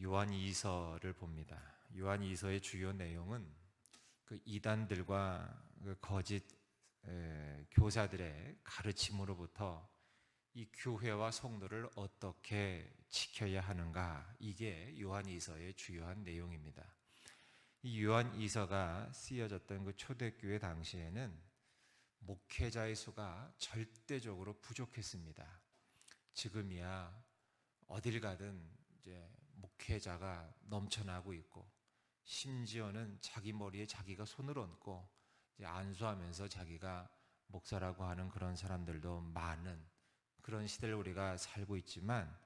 요한 2서를 봅니다. 요한 2서의 주요 내용은 그 이단들과 그 거짓 교사들의 가르침으로부터 이 교회와 성도를 어떻게 지켜야 하는가, 이게 요한 2서의 주요한 내용입니다. 이 요한 2서가 쓰여졌던 그 초대교회 당시에는 목회자의 수가 절대적으로 부족했습니다. 지금이야 어딜 가든 이제 목회자가 넘쳐나고 있고, 심지어는 자기 머리에 자기가 손을 얹고 이제 안수하면서 자기가 목사라고 하는 그런 사람들도 많은 그런 시대를 우리가 살고 있지만,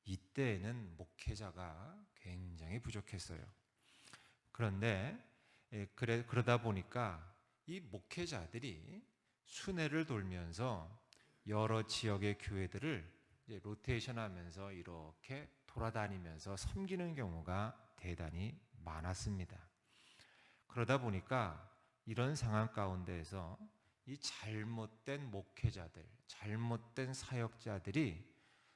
이때에는 목회자가 굉장히 부족했어요. 그런데 그러다 보니까 이 목회자들이 순회를 돌면서 여러 지역의 교회들을 이제 로테이션하면서 이렇게 돌아다니면서 섬기는 경우가 대단히 많았습니다. 그러다 보니까 이런 상황 가운데에서 이 잘못된 목회자들, 잘못된 사역자들이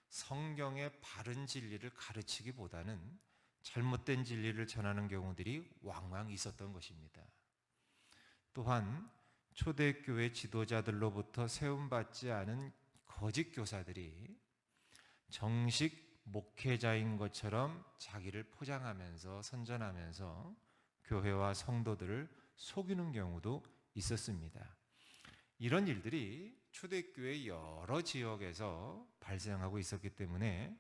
성경의 바른 진리를 가르치기보다는 잘못된 진리를 전하는 경우들이 왕왕 있었던 것입니다. 또한 초대교회 지도자들로부터 세움받지 않은 거짓 교사들이 정식 목회자인 것처럼 자기를 포장하면서 선전하면서 교회와 성도들을 속이는 경우도 있었습니다. 이런 일들이 초대교회 여러 지역에서 발생하고 있었기 때문에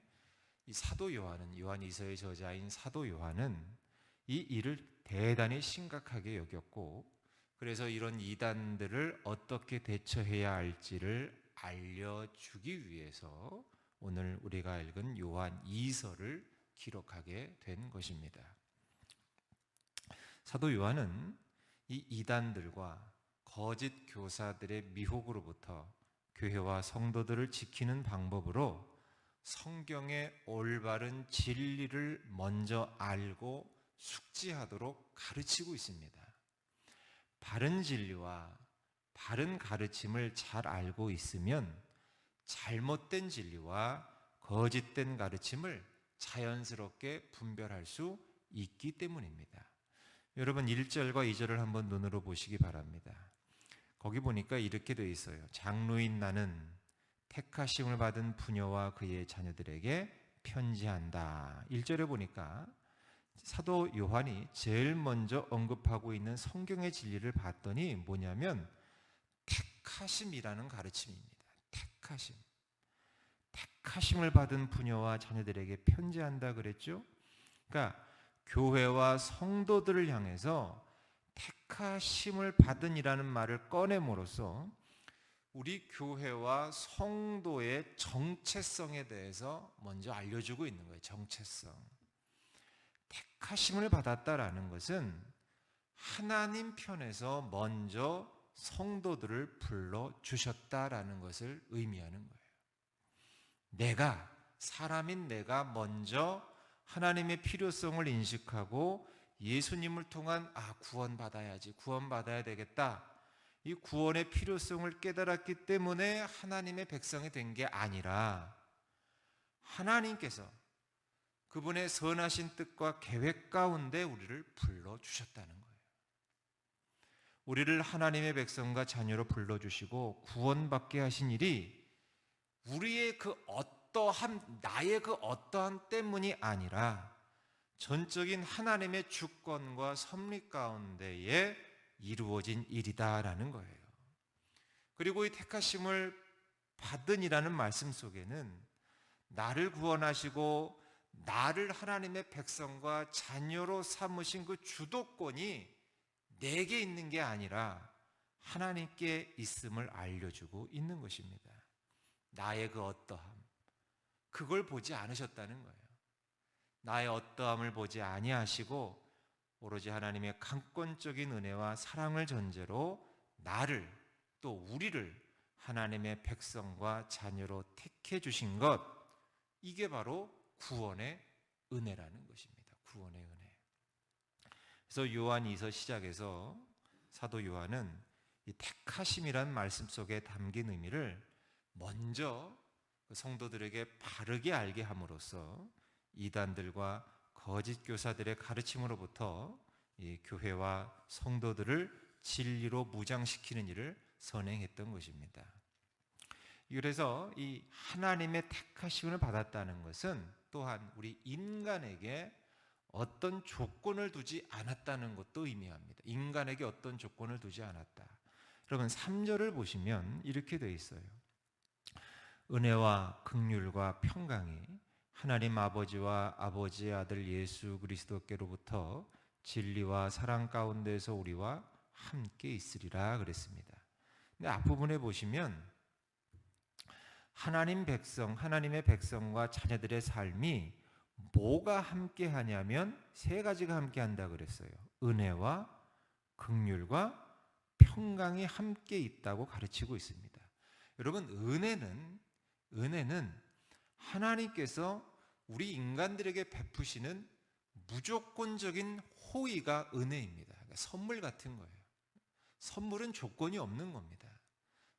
이 사도 요한은, 요한 2서의 저자인 사도 요한은 이 일을 대단히 심각하게 여겼고, 그래서 이런 이단들을 어떻게 대처해야 할지를 알려주기 위해서 오늘 우리가 읽은 요한 2서를 기록하게 된 것입니다. 사도 요한은 이 이단들과 거짓 교사들의 미혹으로부터 교회와 성도들을 지키는 방법으로 성경의 올바른 진리를 먼저 알고 숙지하도록 가르치고 있습니다. 바른 진리와 바른 가르침을 잘 알고 있으면 잘못된 진리와 거짓된 가르침을 자연스럽게 분별할 수 있기 때문입니다. 여러분 1절과 2절을 한번 눈으로 보시기 바랍니다. 거기 보니까 이렇게 되어 있어요. 장로인 나는 택하심을 받은 부녀와 그의 자녀들에게 편지한다. 1절에 보니까 사도 요한이 제일 먼저 언급하고 있는 성경의 진리를 봤더니 뭐냐면 택하심이라는 가르침입니다. 택하심. 택하심을 받은 부녀와 자녀들에게 편지한다 그랬죠? 그러니까 교회와 성도들을 향해서 택하심을 받은이라는 말을 꺼냄으로써 우리 교회와 성도의 정체성에 대해서 먼저 알려주고 있는 거예요. 정체성. 택하심을 받았다라는 것은 하나님 편에서 먼저 성도들을 불러주셨다라는 것을 의미하는 거예요. 사람인 내가 먼저 하나님의 필요성을 인식하고 예수님을 통한 구원받아야지, 구원받아야 되겠다, 이 구원의 필요성을 깨달았기 때문에 하나님의 백성이 된 게 아니라 하나님께서 그분의 선하신 뜻과 계획 가운데 우리를 불러주셨다는 거예요. 우리를 하나님의 백성과 자녀로 불러주시고 구원받게 하신 일이 우리의 그 어떠함, 나의 그 어떠함 때문이 아니라 전적인 하나님의 주권과 섭리 가운데에 이루어진 일이다라는 거예요. 그리고 이 택하심을 받은이라는 말씀 속에는 나를 구원하시고 나를 하나님의 백성과 자녀로 삼으신 그 주도권이 내게 있는 게 아니라 하나님께 있음을 알려주고 있는 것입니다. 나의 그 어떠함, 그걸 보지 않으셨다는 거예요. 나의 어떠함을 보지 아니하시고 오로지 하나님의 강권적인 은혜와 사랑을 전제로 나를, 또 우리를 하나님의 백성과 자녀로 택해 주신 것, 이게 바로 구원의 은혜라는 것입니다. 구원의 은혜. 그래서 요한 2서 시작에서 사도 요한은 이 택하심이란 말씀 속에 담긴 의미를 먼저 성도들에게 바르게 알게 함으로써 이단들과 거짓 교사들의 가르침으로부터 이 교회와 성도들을 진리로 무장시키는 일을 선행했던 것입니다. 그래서 이 하나님의 택하심을 받았다는 것은 또한 우리 인간에게 어떤 조건을 두지 않았다는 것도 의미합니다. 인간에게 어떤 조건을 두지 않았다. 여러분 3절을 보시면 이렇게 되어 있어요. 은혜와 긍휼과 평강이 하나님 아버지와 아버지의 아들 예수 그리스도께로부터 진리와 사랑 가운데서 우리와 함께 있으리라 그랬습니다. 근데 앞부분에 보시면 하나님의 백성과 자녀들의 삶이 뭐가 함께 하냐면 세 가지가 함께 한다 그랬어요. 은혜와 긍휼과 평강이 함께 있다고 가르치고 있습니다. 여러분 은혜는 하나님께서 우리 인간들에게 베푸시는 무조건적인 호의가 은혜입니다. 그러니까 선물 같은 거예요. 선물은 조건이 없는 겁니다.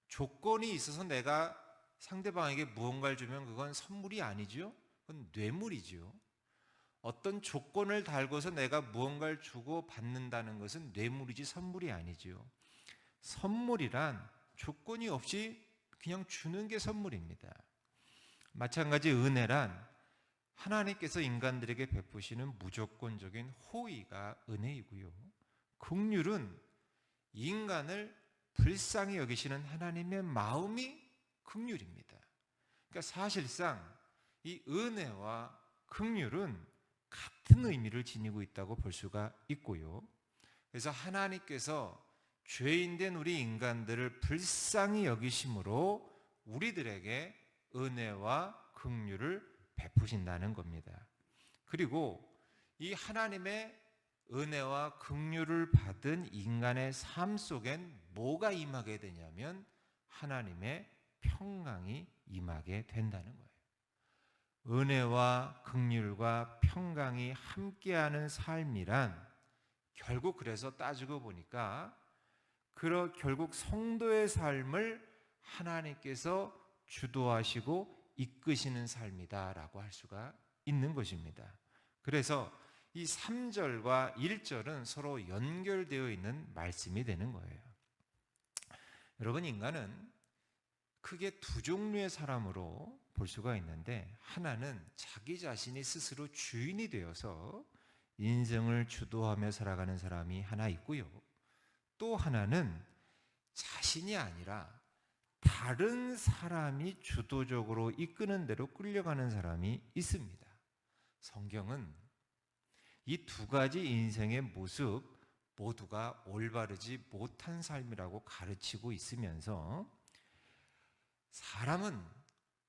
조건이 있어서 내가 상대방에게 무언가를 주면 그건 선물이 아니죠. 그건 뇌물이죠. 어떤 조건을 달고서 내가 무언가를 주고 받는다는 것은 뇌물이지 선물이 아니죠. 선물이란 조건이 없이 그냥 주는 게 선물입니다. 마찬가지 은혜란 하나님께서 인간들에게 베푸시는 무조건적인 호의가 은혜이고요. 긍휼은 인간을 불쌍히 여기시는 하나님의 마음이 긍휼입니다. 그러니까 사실상 이 은혜와 긍휼은 같은 의미를 지니고 있다고 볼 수가 있고요. 그래서 하나님께서 죄인된 우리 인간들을 불쌍히 여기심으로 우리들에게 은혜와 긍휼을 베푸신다는 겁니다. 그리고 이 하나님의 은혜와 긍휼을 받은 인간의 삶 속엔 뭐가 임하게 되냐면 하나님의 평강이 임하게 된다는 거예요. 은혜와 긍휼과 평강이 함께하는 삶이란 결국 그래서 따지고 보니까 결국 성도의 삶을 하나님께서 주도하시고 이끄시는 삶이다라고 할 수가 있는 것입니다. 그래서 이 3절과 1절은 서로 연결되어 있는 말씀이 되는 거예요. 여러분 인간은 크게 두 종류의 사람으로 볼 수가 있는데 하나는 자기 자신이 스스로 주인이 되어서 인생을 주도하며 살아가는 사람이 하나 있고요. 또 하나는 자신이 아니라 다른 사람이 주도적으로 이끄는 대로 끌려가는 사람이 있습니다. 성경은 이 두 가지 인생의 모습 모두가 올바르지 못한 삶이라고 가르치고 있으면서 사람은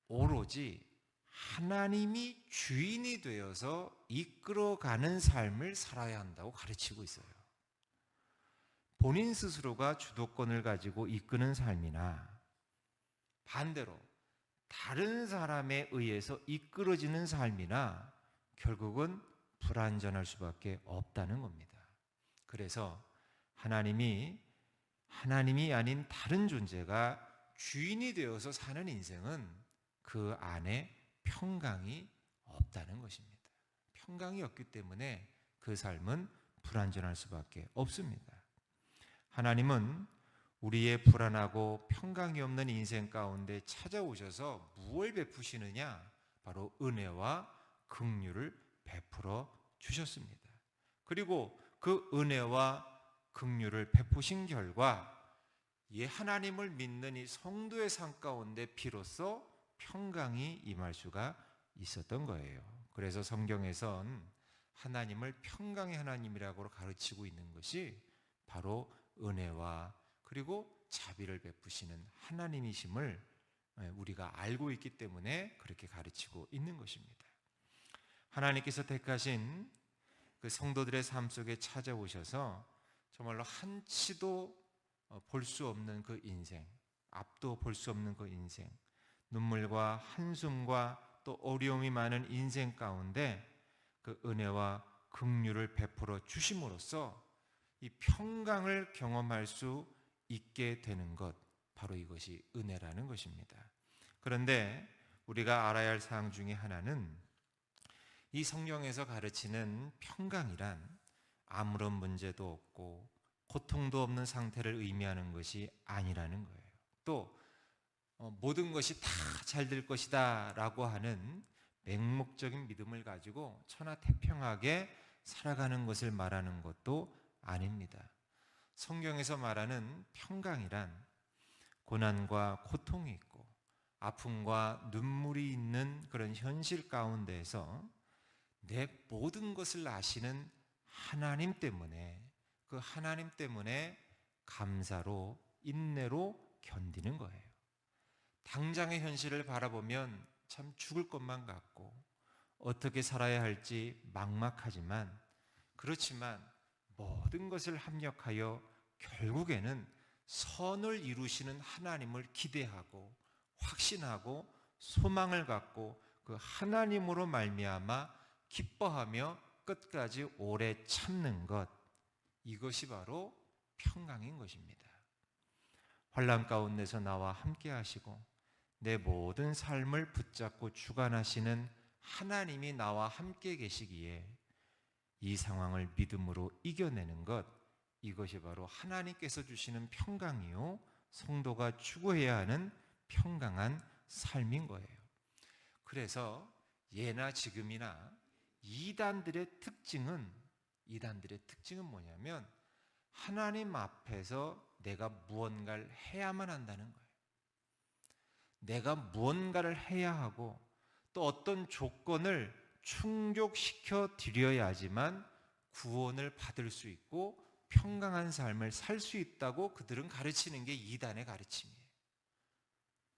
오로지 하나님이 주인이 되어서 이끌어가는 삶을 살아야 한다고 가르치고 있어요. 본인 스스로가 주도권을 가지고 이끄는 삶이나 반대로 다른 사람에 의해서 이끌어지는 삶이나 결국은 불완전할 수밖에 없다는 겁니다. 그래서 하나님이 아닌 다른 존재가 주인이 되어서 사는 인생은 그 안에 평강이 없다는 것입니다. 평강이 없기 때문에 그 삶은 불완전할 수밖에 없습니다. 하나님은 우리의 불안하고 평강이 없는 인생 가운데 찾아오셔서 무엇을 베푸시느냐? 바로 은혜와 긍휼을 베풀어 주셨습니다. 그리고 그 은혜와 긍휼을 베푸신 결과 하나님을 믿는 이 성도의 삶 가운데 비로소 평강이 임할 수가 있었던 거예요. 그래서 성경에선 하나님을 평강의 하나님이라고 가르치고 있는 것이 바로 은혜와 그리고 자비를 베푸시는 하나님이심을 우리가 알고 있기 때문에 그렇게 가르치고 있는 것입니다. 하나님께서 택하신 그 성도들의 삶 속에 찾아오셔서 정말로 한치도 볼 수 없는 그 인생, 앞도 볼 수 없는 그 인생, 눈물과 한숨과 또 어려움이 많은 인생 가운데 그 은혜와 긍휼을 베풀어 주심으로써 이 평강을 경험할 수 있게 되는 것, 바로 이것이 은혜라는 것입니다. 그런데 우리가 알아야 할 사항 중에 하나는 이 성경에서 가르치는 평강이란 아무런 문제도 없고 고통도 없는 상태를 의미하는 것이 아니라는 거예요. 또 모든 것이 다 잘 될 것이다 라고 하는 맹목적인 믿음을 가지고 천하태평하게 살아가는 것을 말하는 것도 아닙니다. 성경에서 말하는 평강이란 고난과 고통이 있고 아픔과 눈물이 있는 그런 현실 가운데에서 내 모든 것을 아시는 하나님 때문에, 그 하나님 때문에 감사로 인내로 견디는 거예요. 당장의 현실을 바라보면 참 죽을 것만 같고 어떻게 살아야 할지 막막하지만, 그렇지만 모든 것을 합력하여 결국에는 선을 이루시는 하나님을 기대하고 확신하고 소망을 갖고 그 하나님으로 말미암아 기뻐하며 끝까지 오래 참는 것, 이것이 바로 평강인 것입니다. 환난 가운데서 나와 함께 하시고 내 모든 삶을 붙잡고 주관하시는 하나님이 나와 함께 계시기에 이 상황을 믿음으로 이겨내는 것, 이것이 바로 하나님께서 주시는 평강이요 성도가 추구해야 하는 평강한 삶인 거예요. 그래서 예나 지금이나 이단들의 특징은 뭐냐면 하나님 앞에서 내가 무언가를 해야만 한다는 거예요. 내가 무언가를 해야 하고 또 어떤 조건을 충족시켜 드려야지만 구원을 받을 수 있고 평강한 삶을 살 수 있다고 그들은 가르치는 게 이단의 가르침이에요.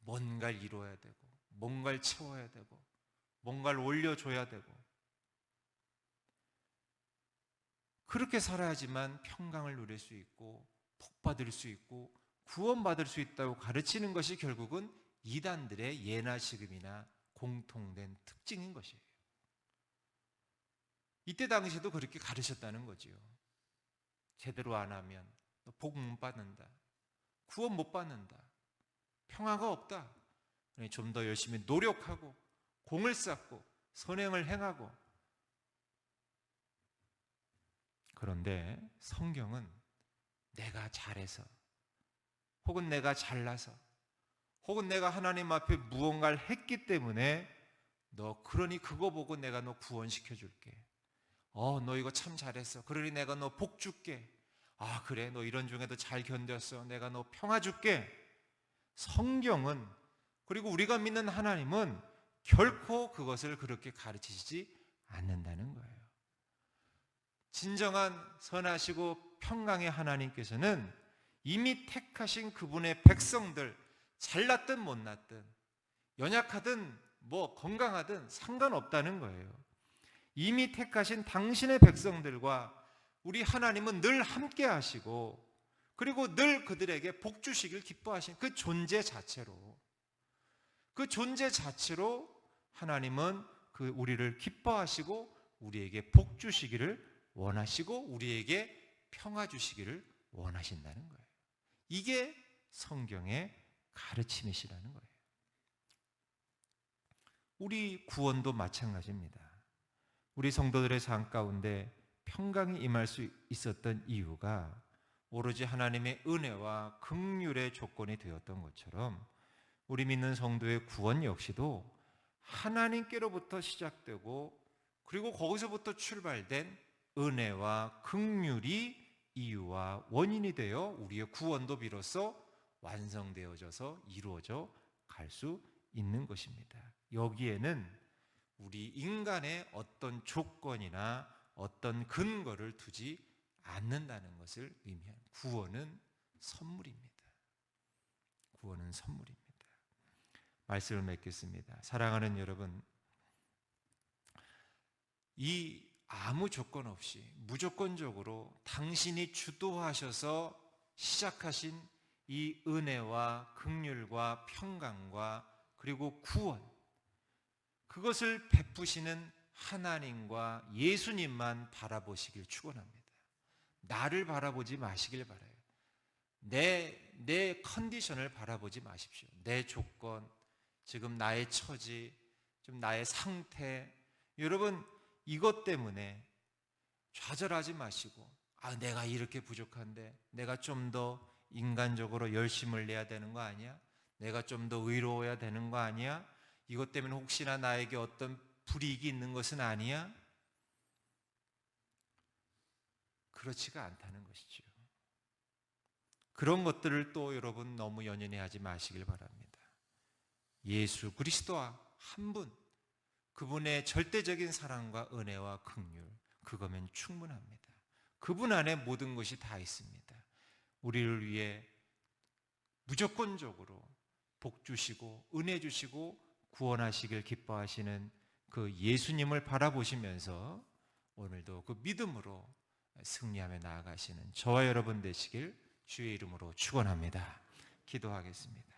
뭔가를 이루어야 되고 뭔가를 채워야 되고 뭔가를 올려줘야 되고 그렇게 살아야지만 평강을 누릴 수 있고 복받을 수 있고 구원받을 수 있다고 가르치는 것이 결국은 이단들의 예나 지금이나 공통된 특징인 것이에요. 이때 당시에도 그렇게 가르쳤다는 거지요. 제대로 안 하면 너 복 못 받는다, 구원 못 받는다, 평화가 없다. 좀 더 열심히 노력하고 공을 쌓고 선행을 행하고. 그런데 성경은 내가 잘해서 혹은 내가 잘나서 혹은 내가 하나님 앞에 무언가를 했기 때문에 너 그러니 그거 보고 내가 너 구원시켜 줄게. 너 이거 참 잘했어. 그러니 내가 너 복 줄게. 아 그래 너 이런 중에도 잘 견뎠어. 내가 너 평화 줄게. 성경은, 그리고 우리가 믿는 하나님은 결코 그것을 그렇게 가르치시지 않는다는 거예요. 진정한 선하시고 평강의 하나님께서는 이미 택하신 그분의 백성들, 잘났든 못났든 연약하든 뭐 건강하든 상관없다는 거예요. 이미 택하신 당신의 백성들과 우리 하나님은 늘 함께 하시고 그리고 늘 그들에게 복 주시길 기뻐하신 그 존재 자체로 하나님은 그 우리를 기뻐하시고 우리에게 복 주시기를 원하시고 우리에게 평화 주시기를 원하신다는 거예요. 이게 성경의 가르침이시라는 거예요. 우리 구원도 마찬가지입니다. 우리 성도들의 삶 가운데 평강이 임할 수 있었던 이유가 오로지 하나님의 은혜와 긍휼의 조건이 되었던 것처럼 우리 믿는 성도의 구원 역시도 하나님께로부터 시작되고 그리고 거기서부터 출발된 은혜와 긍휼이 이유와 원인이 되어 우리의 구원도 비로소 완성되어져서 이루어져 갈 수 있는 것입니다. 여기에는 우리 인간의 어떤 조건이나 어떤 근거를 두지 않는다는 것을 의미하는, 구원은 선물입니다. 구원은 선물입니다. 말씀을 맺겠습니다. 사랑하는 여러분, 이 아무 조건 없이 무조건적으로 당신이 주도하셔서 시작하신 이 은혜와 긍휼과 평강과 그리고 구원, 그것을 베푸시는 하나님과 예수님만 바라보시길 축원합니다. 나를 바라보지 마시길 바라요. 내 컨디션을 바라보지 마십시오. 내 조건, 지금 나의 처지, 좀 나의 상태. 여러분, 이것 때문에 좌절하지 마시고, 내가 이렇게 부족한데 내가 좀 더 인간적으로 열심을 내야 되는 거 아니야? 내가 좀 더 의로워야 되는 거 아니야? 이것 때문에 혹시나 나에게 어떤 불이익이 있는 것은 아니야? 그렇지가 않다는 것이죠. 그런 것들을 또 여러분 너무 연연해 하지 마시길 바랍니다. 예수 그리스도와 한 분, 그분의 절대적인 사랑과 은혜와 긍휼, 그거면 충분합니다. 그분 안에 모든 것이 다 있습니다. 우리를 위해 무조건적으로 복 주시고 은혜 주시고 구원하시길 기뻐하시는 그 예수님을 바라보시면서 오늘도 그 믿음으로 승리하며 나아가시는 저와 여러분 되시길 주의 이름으로 축원합니다. 기도하겠습니다.